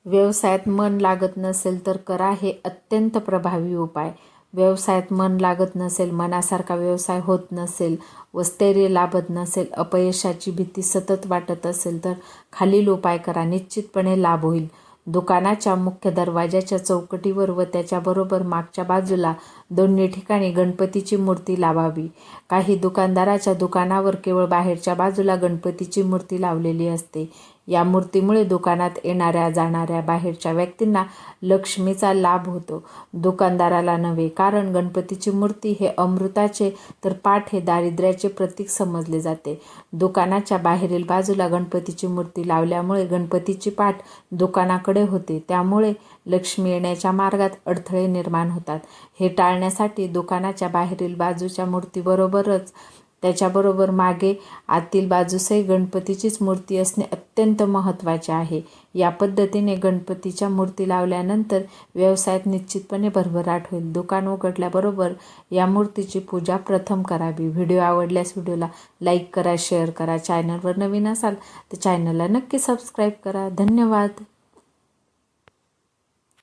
व्यवसायात मन लागत नसेल तर करा हे अत्यंत प्रभावी उपाय. व्यवसायात मन लागत नसेल, मनासारखा व्यवसाय होत नसेल व स्थैर्य लाभत नसेल, अपयशाची भीती सतत वाटत असेल तर खालील उपाय करा, निश्चितपणे लाभ होईल. दुकानाच्या मुख्य दरवाजाच्या चौकटीवर व त्याच्याबरोबर मागच्या बाजूला दोन्ही ठिकाणी गणपतीची मूर्ती लावावी. काही दुकानदाराच्या दुकानावर केवळ बाहेरच्या बाजूला गणपतीची मूर्ती लावलेली असते. या मूर्तीमुळे दुकानात येणाऱ्या जाणाऱ्या बाहेरच्या व्यक्तींना लक्ष्मीचा लाभ होतो, दुकानदाराला नव्हे. कारण गणपतीची मूर्ती हे अमृताचे तर पाट हे दारिद्र्याचे प्रतीक समजले जाते. दुकानाच्या बाहेरील बाजूला गणपतीची मूर्ती लावल्यामुळे गणपतीची पाठ दुकानाकडे होते, त्यामुळे लक्ष्मी येण्याच्या मार्गात अडथळे निर्माण होतात. हे टाळण्यासाठी दुकानाच्या बाहेरील बाजूच्या मूर्तीबरोबरच त्याच्याबरोबर मागे आतील बाजूसही गणपतीचीच मूर्ती असणे अत्यंत महत्त्वाचे आहे. या पद्धतीने गणपतीच्या मूर्ती लावल्यानंतर व्यवसायात निश्चितपणे भरभराट होईल. दुकान उघडल्याबरोबर या मूर्तीची पूजा प्रथम करावी. व्हिडिओ आवडल्यास व्हिडिओला लाईक करा, शेअर करा. चॅनलवर नवीन असाल तर चॅनलला नक्की सबस्क्राईब करा. धन्यवाद.